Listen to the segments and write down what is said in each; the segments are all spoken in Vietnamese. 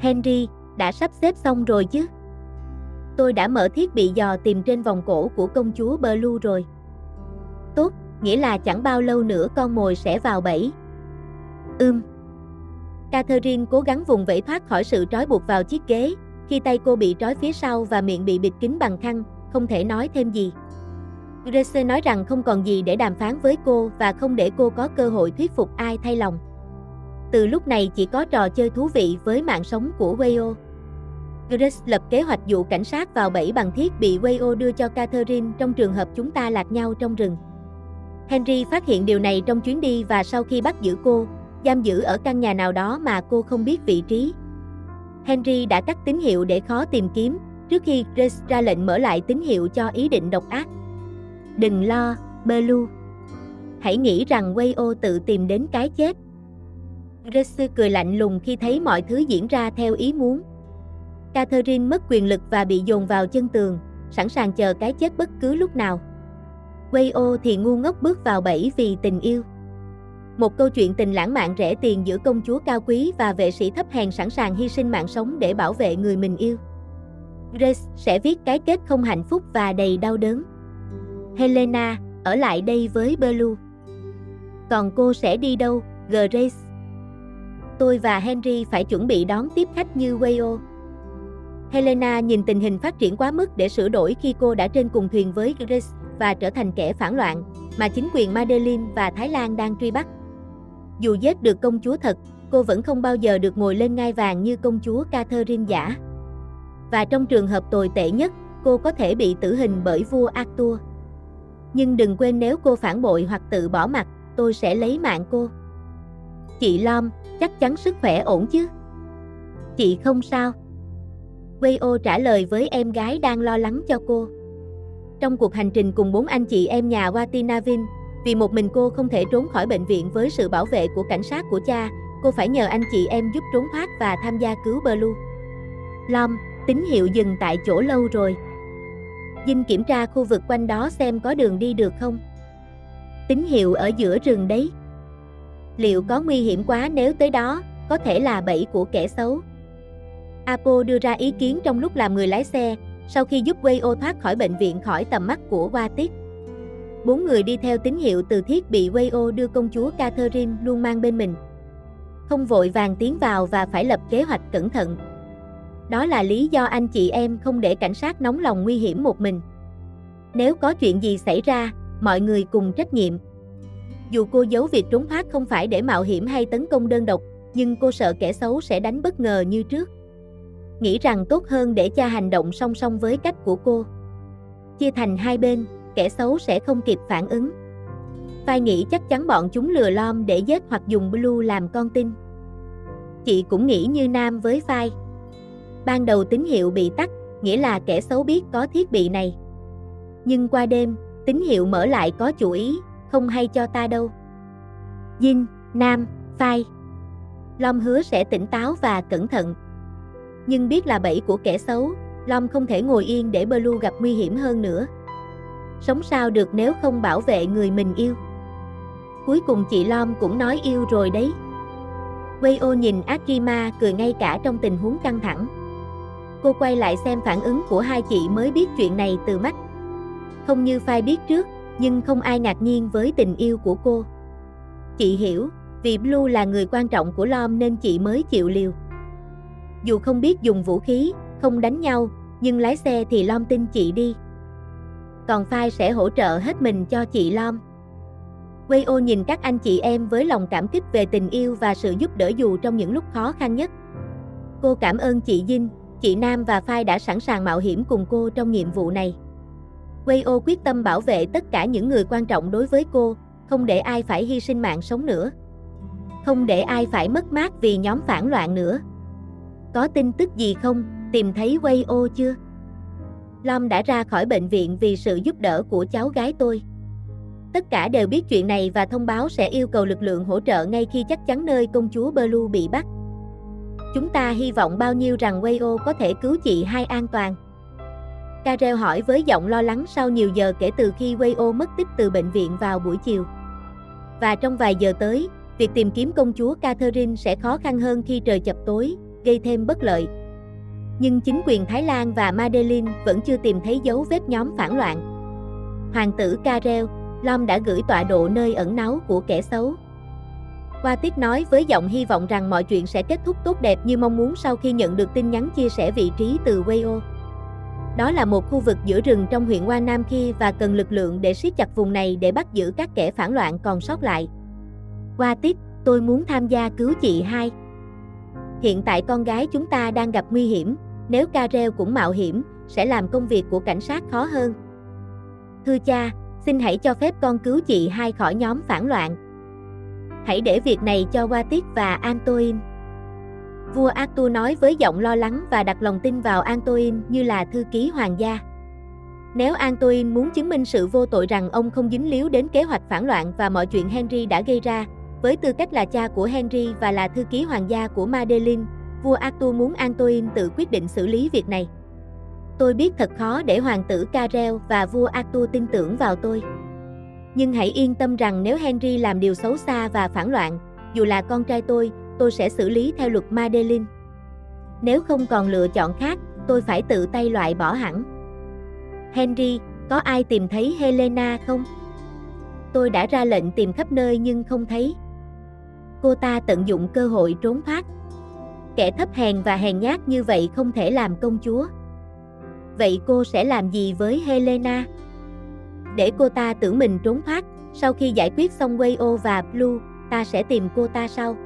Henry, đã sắp xếp xong rồi chứ? Tôi đã mở thiết bị dò tìm trên vòng cổ của công chúa Blue rồi. Tốt, nghĩa là chẳng bao lâu nữa con mồi sẽ vào bẫy. Catherine cố gắng vùng vẫy thoát khỏi sự trói buộc vào chiếc ghế, khi tay cô bị trói phía sau và miệng bị bịt kín bằng khăn, không thể nói thêm gì. Grace nói rằng không còn gì để đàm phán với cô và không để cô có cơ hội thuyết phục ai thay lòng. Từ lúc này chỉ có trò chơi thú vị với mạng sống của Wayo. Grace lập kế hoạch dụ cảnh sát vào bẫy bằng thiết bị Wayo đưa cho Catherine trong trường hợp chúng ta lạc nhau trong rừng. Henry phát hiện điều này trong chuyến đi và sau khi bắt giữ cô, giam giữ ở căn nhà nào đó mà cô không biết vị trí. Henry đã tắt tín hiệu để khó tìm kiếm, trước khi Grace ra lệnh mở lại tín hiệu cho ý định độc ác. Đừng lo, Blue. Hãy nghĩ rằng Wayo tự tìm đến cái chết. Grace cười lạnh lùng khi thấy mọi thứ diễn ra theo ý muốn. Catherine mất quyền lực và bị dồn vào chân tường, sẵn sàng chờ cái chết bất cứ lúc nào. Wayo thì ngu ngốc bước vào bẫy vì tình yêu. Một câu chuyện tình lãng mạn rẻ tiền giữa công chúa cao quý và vệ sĩ thấp hèn sẵn sàng hy sinh mạng sống để bảo vệ người mình yêu. Grace sẽ viết cái kết không hạnh phúc và đầy đau đớn. Helena, ở lại đây với Blue. Còn cô sẽ đi đâu, Grace? Tôi và Henry phải chuẩn bị đón tiếp khách như Wayo. Helena nhìn tình hình phát triển quá mức để sửa đổi khi cô đã trên cùng thuyền với Grace và trở thành kẻ phản loạn mà chính quyền Madeline và Thái Lan đang truy bắt. Dù giết được công chúa thật, cô vẫn không bao giờ được ngồi lên ngai vàng như công chúa Catherine giả. Và trong trường hợp tồi tệ nhất, cô có thể bị tử hình bởi vua Arthur. Nhưng đừng quên nếu cô phản bội hoặc tự bỏ mặc, tôi sẽ lấy mạng cô. Chị Lom, chắc chắn sức khỏe ổn chứ? Chị không sao. Wayo trả lời với em gái đang lo lắng cho cô. Trong cuộc hành trình cùng 4 anh chị em nhà Watinavin, vì một mình cô không thể trốn khỏi bệnh viện với sự bảo vệ của cảnh sát của cha, cô phải nhờ anh chị em giúp trốn thoát và tham gia cứu Blue. Lom, tín hiệu dừng tại chỗ lâu rồi. Dinh kiểm tra khu vực quanh đó xem có đường đi được không. Tín hiệu ở giữa rừng đấy. Liệu có nguy hiểm quá nếu tới đó, có thể là bẫy của kẻ xấu. Apo đưa ra ý kiến trong lúc làm người lái xe, sau khi giúp Wayo thoát khỏi bệnh viện khỏi tầm mắt của Watit. 4 người đi theo tín hiệu từ thiết bị Wayo đưa công chúa Catherine luôn mang bên mình. Không vội vàng tiến vào và phải lập kế hoạch cẩn thận. Đó là lý do anh chị em không để cảnh sát nóng lòng nguy hiểm một mình. Nếu có chuyện gì xảy ra, mọi người cùng trách nhiệm. Dù cô giấu việc trốn thoát không phải để mạo hiểm hay tấn công đơn độc, nhưng cô sợ kẻ xấu sẽ đánh bất ngờ như trước. Nghĩ rằng tốt hơn để cha hành động song song với cách của cô. Chia thành hai bên, kẻ xấu sẽ không kịp phản ứng. Phai nghĩ chắc chắn bọn chúng lừa Lom để giết hoặc dùng Blue làm con tin. Chị cũng nghĩ như Nam với Phai. Ban đầu tín hiệu bị tắt, nghĩa là kẻ xấu biết có thiết bị này. Nhưng qua đêm, tín hiệu mở lại có chủ ý, không hay cho ta đâu. Jin, Nam, Phai. Lom hứa sẽ tỉnh táo và cẩn thận. Nhưng biết là bẫy của kẻ xấu, Lom không thể ngồi yên để Blue gặp nguy hiểm hơn nữa. Sống sao được nếu không bảo vệ người mình yêu. Cuối cùng chị Lom cũng nói yêu rồi đấy. Wayo nhìn Akima cười ngay cả trong tình huống căng thẳng. Cô quay lại xem phản ứng của hai chị mới biết chuyện này từ mắt. Không như Phai biết trước, nhưng không ai ngạc nhiên với tình yêu của cô. Chị hiểu, vì Blue là người quan trọng của Lom nên chị mới chịu liều. Dù không biết dùng vũ khí, không đánh nhau, nhưng lái xe thì Lom tin chị đi. Còn Phai sẽ hỗ trợ hết mình cho chị Lom. Wayo nhìn các anh chị em với lòng cảm kích về tình yêu và sự giúp đỡ dù trong những lúc khó khăn nhất. Cô cảm ơn chị Jin, chị Nam và Phai đã sẵn sàng mạo hiểm cùng cô trong nhiệm vụ này. Wayo quyết tâm bảo vệ tất cả những người quan trọng đối với cô, không để ai phải hy sinh mạng sống nữa. Không để ai phải mất mát vì nhóm phản loạn nữa. Có tin tức gì không? Tìm thấy Wayo chưa? Lom đã ra khỏi bệnh viện vì sự giúp đỡ của cháu gái tôi. Tất cả đều biết chuyện này và thông báo sẽ yêu cầu lực lượng hỗ trợ ngay khi chắc chắn nơi công chúa Blue bị bắt. Chúng ta hy vọng bao nhiêu rằng Wayo có thể cứu chị hai an toàn. Karel hỏi với giọng lo lắng sau nhiều giờ kể từ khi Wayo mất tích từ bệnh viện vào buổi chiều. Và trong vài giờ tới, việc tìm kiếm công chúa Catherine sẽ khó khăn hơn khi trời chập tối, gây thêm bất lợi. Nhưng chính quyền Thái Lan và Madeleine vẫn chưa tìm thấy dấu vết nhóm phản loạn. Hoàng tử Karel, Lom đã gửi tọa độ nơi ẩn náu của kẻ xấu. Watit nói với giọng hy vọng rằng mọi chuyện sẽ kết thúc tốt đẹp như mong muốn sau khi nhận được tin nhắn chia sẻ vị trí từ Wayo. Đó là một khu vực giữa rừng trong huyện Wa Nam Khi và cần lực lượng để siết chặt vùng này để bắt giữ các kẻ phản loạn còn sót lại. Watit, tôi muốn tham gia cứu chị hai. Hiện tại con gái chúng ta đang gặp nguy hiểm, nếu Karel cũng mạo hiểm, sẽ làm công việc của cảnh sát khó hơn. Thưa cha, xin hãy cho phép con cứu chị hai khỏi nhóm phản loạn. Hãy để việc này cho Watit và Antoine. Vua Arthur nói với giọng lo lắng và đặt lòng tin vào Antoine như là thư ký hoàng gia. Nếu Antoine muốn chứng minh sự vô tội rằng ông không dính líu đến kế hoạch phản loạn và mọi chuyện Henry đã gây ra, với tư cách là cha của Henry và là thư ký hoàng gia của Madeleine, vua Arthur muốn Antoine tự quyết định xử lý việc này. Tôi biết thật khó để hoàng tử Karel và vua Arthur tin tưởng vào tôi. Nhưng hãy yên tâm rằng nếu Henry làm điều xấu xa và phản loạn, dù là con trai tôi sẽ xử lý theo luật Madeleine. Nếu không còn lựa chọn khác, tôi phải tự tay loại bỏ hẳn. Henry, có ai tìm thấy Helena không? Tôi đã ra lệnh tìm khắp nơi nhưng không thấy. Cô ta tận dụng cơ hội trốn thoát. Kẻ thấp hèn và hèn nhát như vậy không thể làm công chúa. Vậy cô sẽ làm gì với Helena? Để cô ta tưởng mình trốn thoát, sau khi giải quyết xong Wayo và Blue, ta sẽ tìm cô ta sau.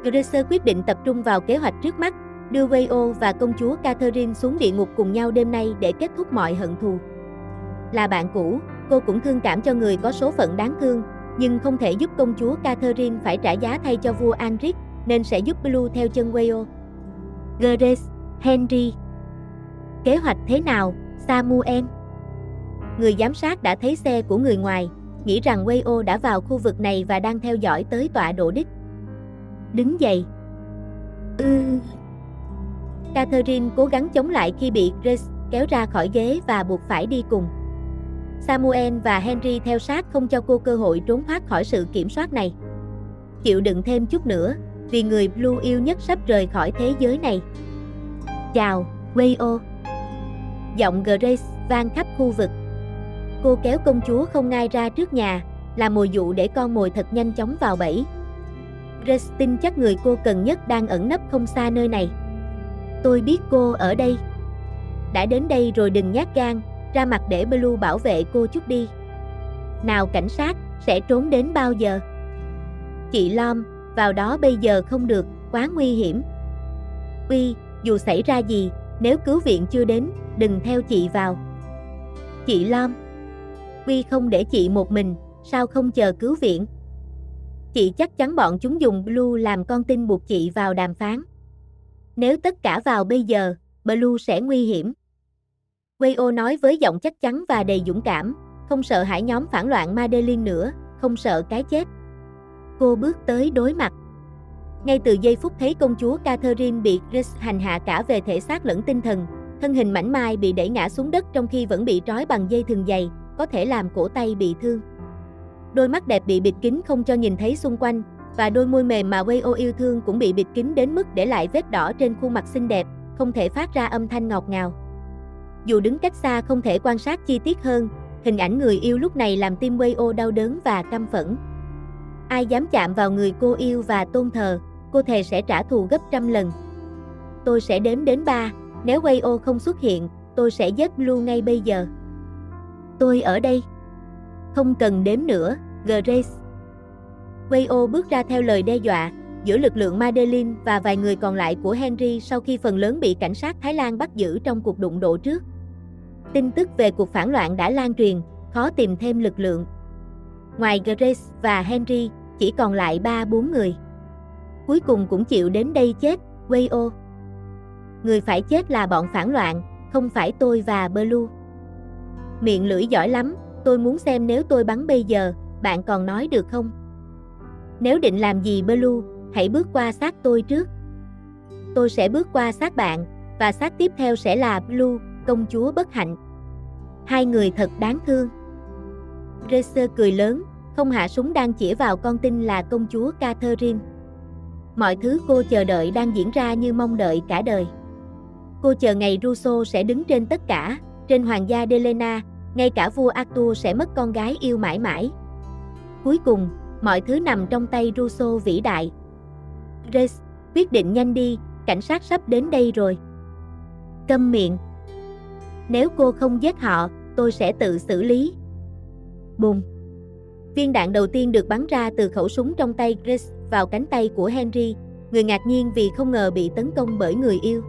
Grace quyết định tập trung vào kế hoạch trước mắt, đưa Wayo và công chúa Catherine xuống địa ngục cùng nhau đêm nay để kết thúc mọi hận thù. Là bạn cũ, cô cũng thương cảm cho người có số phận đáng thương, nhưng không thể giúp công chúa Catherine phải trả giá thay cho vua Anric, nên sẽ giúp Blue theo chân Wayo. Grace, Henry. Kế hoạch thế nào, Samuel? Người giám sát đã thấy xe của người ngoài, nghĩ rằng Wayo đã vào khu vực này và đang theo dõi tới tọa độ đích. Đứng dậy. Catherine cố gắng chống lại khi bị Grace kéo ra khỏi ghế và buộc phải đi cùng. Samuel và Henry theo sát không cho cô cơ hội trốn thoát khỏi sự kiểm soát này. Chịu đựng thêm chút nữa, vì người Blue yêu nhất sắp rời khỏi thế giới này. Chào, Wayo. Giọng Grace vang khắp khu vực. Cô kéo công chúa không ngai ra trước nhà, là mồi dụ để con mồi thật nhanh chóng vào bẫy. Grace tin chắc người cô cần nhất đang ẩn nấp không xa nơi này. Tôi biết cô ở đây. Đã đến đây rồi đừng nhát gan, ra mặt để Blue bảo vệ cô chút đi. Nào cảnh sát, sẽ trốn đến bao giờ? Chị Lom, vào đó bây giờ không được, quá nguy hiểm. Uy, dù xảy ra gì, nếu cứu viện chưa đến, đừng theo chị vào. Chị Lom. Uy không để chị một mình, sao không chờ cứu viện? Chị chắc chắn bọn chúng dùng Blue làm con tin buộc chị vào đàm phán. Nếu tất cả vào bây giờ, Blue sẽ nguy hiểm. Wayo nói với giọng chắc chắn và đầy dũng cảm, không sợ hãi nhóm phản loạn Madeleine nữa, không sợ cái chết. Cô bước tới đối mặt. Ngay từ giây phút thấy công chúa Catherine bị Grace hành hạ cả về thể xác lẫn tinh thần, thân hình mảnh mai bị đẩy ngã xuống đất trong khi vẫn bị trói bằng dây thừng dày, có thể làm cổ tay bị thương. Đôi mắt đẹp bị bịt kín không cho nhìn thấy xung quanh, và đôi môi mềm mà Wayo yêu thương cũng bị bịt kín đến mức để lại vết đỏ trên khuôn mặt xinh đẹp, không thể phát ra âm thanh ngọt ngào. Dù đứng cách xa không thể quan sát chi tiết hơn, hình ảnh người yêu lúc này làm tim Wayo đau đớn và căm phẫn. Ai dám chạm vào người cô yêu và tôn thờ, cô thề sẽ trả thù gấp trăm lần. Tôi sẽ đếm đến 3, nếu Wayo không xuất hiện, tôi sẽ giết Blue ngay bây giờ. Tôi ở đây. Không cần đếm nữa, Grace. Wayo bước ra theo lời đe dọa, giữa lực lượng Madeleine và vài người còn lại của Henry sau khi phần lớn bị cảnh sát Thái Lan bắt giữ trong cuộc đụng độ trước. Tin tức về cuộc phản loạn đã lan truyền, khó tìm thêm lực lượng. Ngoài Grace và Henry, chỉ còn lại 3-4 người. Cuối cùng cũng chịu đến đây chết, Wayo. Người phải chết là bọn phản loạn, không phải tôi và Blue. Miệng lưỡi giỏi lắm, tôi muốn xem nếu tôi bắn bây giờ, bạn còn nói được không? Nếu định làm gì Blue, hãy bước qua xác tôi trước. Tôi sẽ bước qua xác bạn, và xác tiếp theo sẽ là Blue, công chúa bất hạnh. Hai người thật đáng thương. Grace cười lớn, không hạ súng đang chĩa vào con tin là công chúa Catherine. Mọi thứ cô chờ đợi đang diễn ra như mong đợi cả đời. Cô chờ ngày Russo sẽ đứng trên tất cả, trên hoàng gia Delena, ngay cả vua Arthur sẽ mất con gái yêu mãi mãi. Cuối cùng, mọi thứ nằm trong tay Russo vĩ đại. Grace, quyết định nhanh đi, cảnh sát sắp đến đây rồi. Câm miệng. Nếu cô không giết họ, tôi sẽ tự xử lý. Bùm. Viên đạn đầu tiên được bắn ra từ khẩu súng trong tay Grace vào cánh tay của Henry, người ngạc nhiên vì không ngờ bị tấn công bởi người yêu.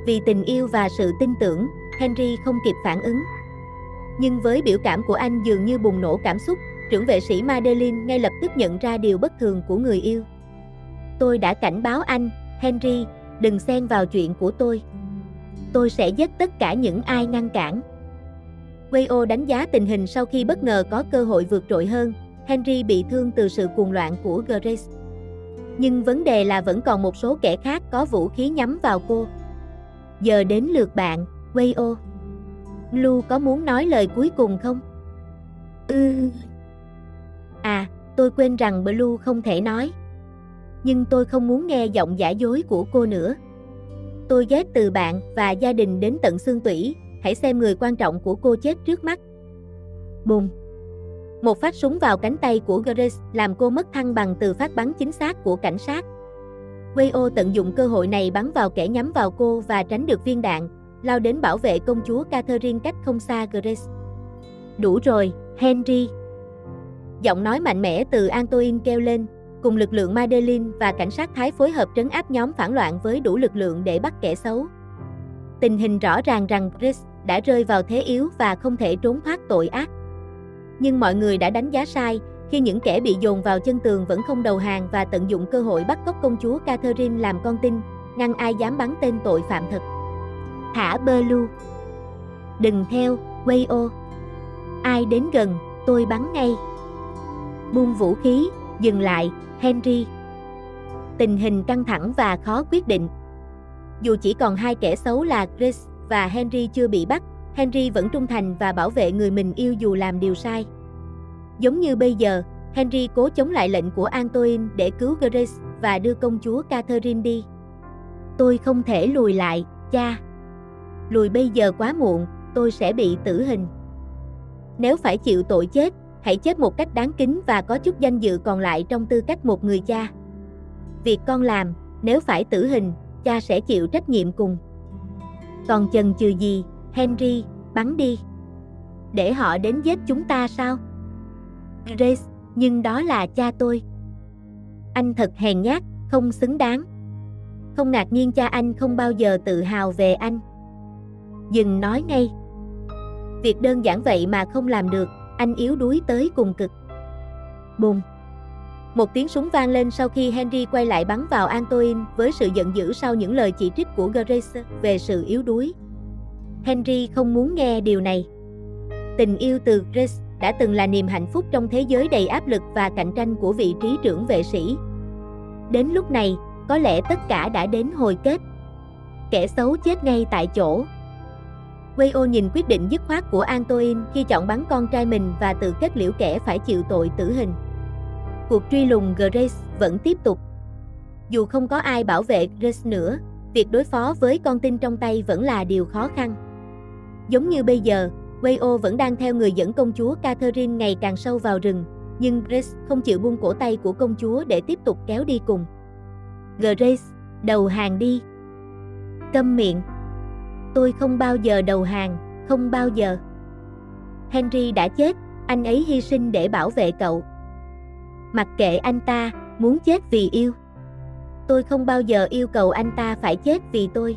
Vì tình yêu và sự tin tưởng, Henry không kịp phản ứng. Nhưng với biểu cảm của anh dường như bùng nổ cảm xúc, trưởng vệ sĩ Madeleine ngay lập tức nhận ra điều bất thường của người yêu. Tôi đã cảnh báo anh, Henry, đừng xen vào chuyện của tôi. Tôi sẽ giết tất cả những ai ngăn cản. Wayo đánh giá tình hình sau khi bất ngờ có cơ hội vượt trội hơn. Henry bị thương từ sự cuồng loạn của Grace. Nhưng vấn đề là vẫn còn một số kẻ khác có vũ khí nhắm vào cô. Giờ đến lượt bạn, Wayo. Blue có muốn nói lời cuối cùng không? À, tôi quên rằng Blue không thể nói. Nhưng tôi không muốn nghe giọng giả dối của cô nữa. Tôi ghét từ bạn và gia đình đến tận xương tủy, hãy xem người quan trọng của cô chết trước mắt. Bùm. Một phát súng vào cánh tay của Grace làm cô mất thăng bằng từ phát bắn chính xác của cảnh sát. Wayo tận dụng cơ hội này bắn vào kẻ nhắm vào cô và tránh được viên đạn, lao đến bảo vệ công chúa Catherine cách không xa Grace. Đủ rồi, Henry. Giọng nói mạnh mẽ từ Antoine kêu lên, cùng lực lượng Madeleine và cảnh sát Thái phối hợp trấn áp nhóm phản loạn với đủ lực lượng để bắt kẻ xấu. Tình hình rõ ràng rằng Grace đã rơi vào thế yếu và không thể trốn thoát tội ác. Nhưng mọi người đã đánh giá sai, khi những kẻ bị dồn vào chân tường vẫn không đầu hàng và tận dụng cơ hội bắt cóc công chúa Catherine làm con tin, ngăn ai dám bắn tên tội phạm thật. Thả Blue. Đừng theo, Wayo. Ai đến gần, tôi bắn ngay. Buông vũ khí, dừng lại, Henry. Tình hình căng thẳng và khó quyết định. Dù chỉ còn hai kẻ xấu là Grace và Henry chưa bị bắt, Henry vẫn trung thành và bảo vệ người mình yêu dù làm điều sai. Giống như bây giờ, Henry cố chống lại lệnh của Antoine để cứu Grace và đưa công chúa Catherine đi. Tôi không thể lùi lại, cha. Lùi bây giờ quá muộn, tôi sẽ bị tử hình. Nếu phải chịu tội chết, hãy chết một cách đáng kính và có chút danh dự còn lại trong tư cách một người cha. Việc con làm, nếu phải tử hình, cha sẽ chịu trách nhiệm cùng. Còn chần chừ gì, Henry, bắn đi. Để họ đến giết chúng ta sao? Grace, nhưng đó là cha tôi. Anh thật hèn nhát, không xứng đáng. Không ngạc nhiên cha anh không bao giờ tự hào về anh. Dừng nói ngay. Việc đơn giản vậy mà không làm được, anh yếu đuối tới cùng cực. Bùm. Một tiếng súng vang lên sau khi Henry quay lại bắn vào Antoine với sự giận dữ sau những lời chỉ trích của Grace về sự yếu đuối. Henry không muốn nghe điều này. Tình yêu từ Grace đã từng là niềm hạnh phúc trong thế giới đầy áp lực và cạnh tranh của vị trí trưởng vệ sĩ. Đến lúc này, có lẽ tất cả đã đến hồi kết. Kẻ xấu chết ngay tại chỗ. Wayo nhìn quyết định dứt khoát của Antoine khi chọn bắn con trai mình và tự kết liễu kẻ phải chịu tội tử hình. Cuộc truy lùng Grace vẫn tiếp tục. Dù không có ai bảo vệ Grace nữa, việc đối phó với con tin trong tay vẫn là điều khó khăn. Giống như bây giờ, Wayo vẫn đang theo người dẫn công chúa Catherine ngày càng sâu vào rừng, nhưng Grace không chịu buông cổ tay của công chúa để tiếp tục kéo đi cùng. Grace, đầu hàng đi. Câm miệng. Tôi không bao giờ đầu hàng, không bao giờ. Henry đã chết, anh ấy hy sinh để bảo vệ cậu. Mặc kệ anh ta, muốn chết vì yêu. Tôi không bao giờ yêu cầu anh ta phải chết vì tôi.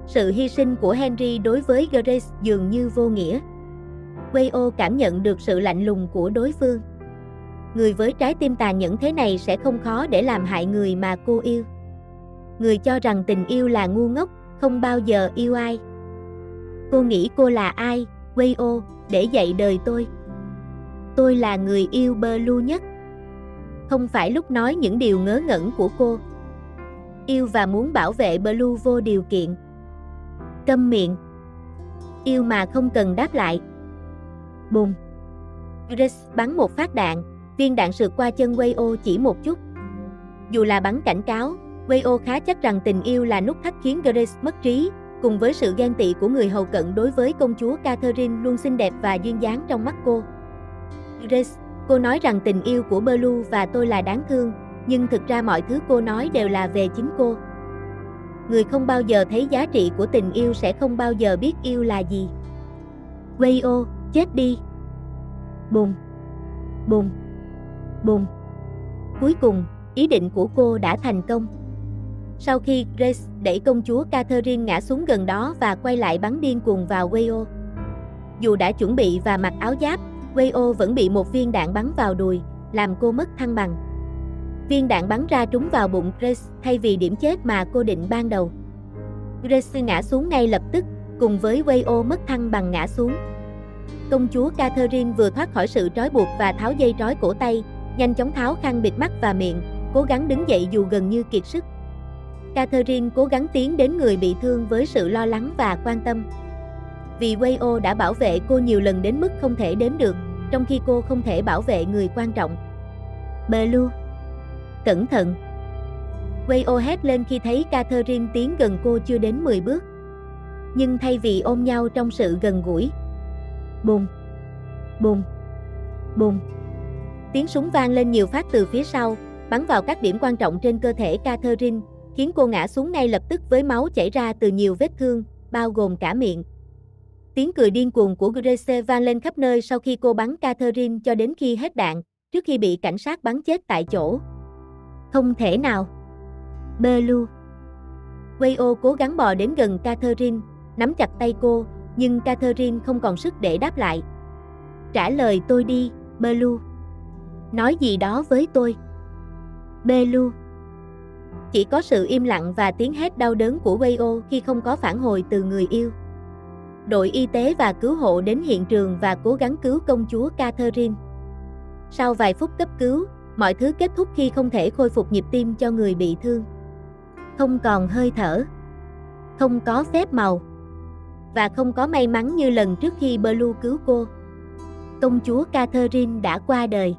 Sự hy sinh của Henry đối với Grace dường như vô nghĩa. Wayo cảm nhận được sự lạnh lùng của đối phương. Người với trái tim tàn nhẫn thế này sẽ không khó để làm hại người mà cô yêu. Người cho rằng tình yêu là ngu ngốc, không bao giờ yêu ai. Cô nghĩ cô là ai, Wayo, để dạy đời tôi? Tôi là người yêu Blue nhất. Không phải lúc nói những điều ngớ ngẩn của cô. Yêu và muốn bảo vệ Blue vô điều kiện. Câm miệng. Yêu mà không cần đáp lại. Bùm. Grace bắn một phát đạn, viên đạn sượt qua chân Wayo chỉ một chút. Dù là bắn cảnh cáo, Wayo khá chắc rằng tình yêu là nút thắt khiến Grace mất trí, cùng với sự ghen tị của người hầu cận đối với công chúa Catherine luôn xinh đẹp và duyên dáng trong mắt cô. Grace, cô nói rằng tình yêu của Blue và tôi là đáng thương, nhưng thực ra mọi thứ cô nói đều là về chính cô. Người không bao giờ thấy giá trị của tình yêu sẽ không bao giờ biết yêu là gì. Wayo, chết đi. Bùm, bùm, bùm. Cuối cùng, ý định của cô đã thành công. Sau khi Grace đẩy công chúa Catherine ngã xuống gần đó và quay lại bắn điên cuồng vào Wayo. Dù đã chuẩn bị và mặc áo giáp, Wayo vẫn bị một viên đạn bắn vào đùi, làm cô mất thăng bằng. Viên đạn bắn ra trúng vào bụng Grace thay vì điểm chết mà cô định ban đầu. Grace ngã xuống ngay lập tức, cùng với Wayo mất thăng bằng ngã xuống. Công chúa Catherine vừa thoát khỏi sự trói buộc và tháo dây trói cổ tay, nhanh chóng tháo khăn bịt mắt và miệng, cố gắng đứng dậy dù gần như kiệt sức. Catherine cố gắng tiến đến người bị thương với sự lo lắng và quan tâm. Vì Wayo đã bảo vệ cô nhiều lần đến mức không thể đếm được, trong khi cô không thể bảo vệ người quan trọng. Blue, cẩn thận. Wayo hét lên khi thấy Catherine tiến gần cô chưa đến 10 bước. Nhưng thay vì ôm nhau trong sự gần gũi. Bùm, bùm, bùm. Tiếng súng vang lên nhiều phát từ phía sau, bắn vào các điểm quan trọng trên cơ thể Catherine, khiến cô ngã xuống ngay lập tức với máu chảy ra từ nhiều vết thương, bao gồm cả miệng. Tiếng cười điên cuồng của Grace vang lên khắp nơi sau khi cô bắn Catherine cho đến khi hết đạn, trước khi bị cảnh sát bắn chết tại chỗ. Không thể nào. Blue. Wayo cố gắng bò đến gần Catherine, nắm chặt tay cô, nhưng Catherine không còn sức để đáp lại. Trả lời tôi đi, Blue. Nói gì đó với tôi. Blue. Chỉ có sự im lặng và tiếng hét đau đớn của Wayo khi không có phản hồi từ người yêu. Đội y tế và cứu hộ đến hiện trường và cố gắng cứu công chúa Catherine. Sau vài phút cấp cứu, mọi thứ kết thúc khi không thể khôi phục nhịp tim cho người bị thương. Không còn hơi thở. Không có phép màu. Và không có may mắn như lần trước khi Blue cứu cô. Công chúa Catherine đã qua đời.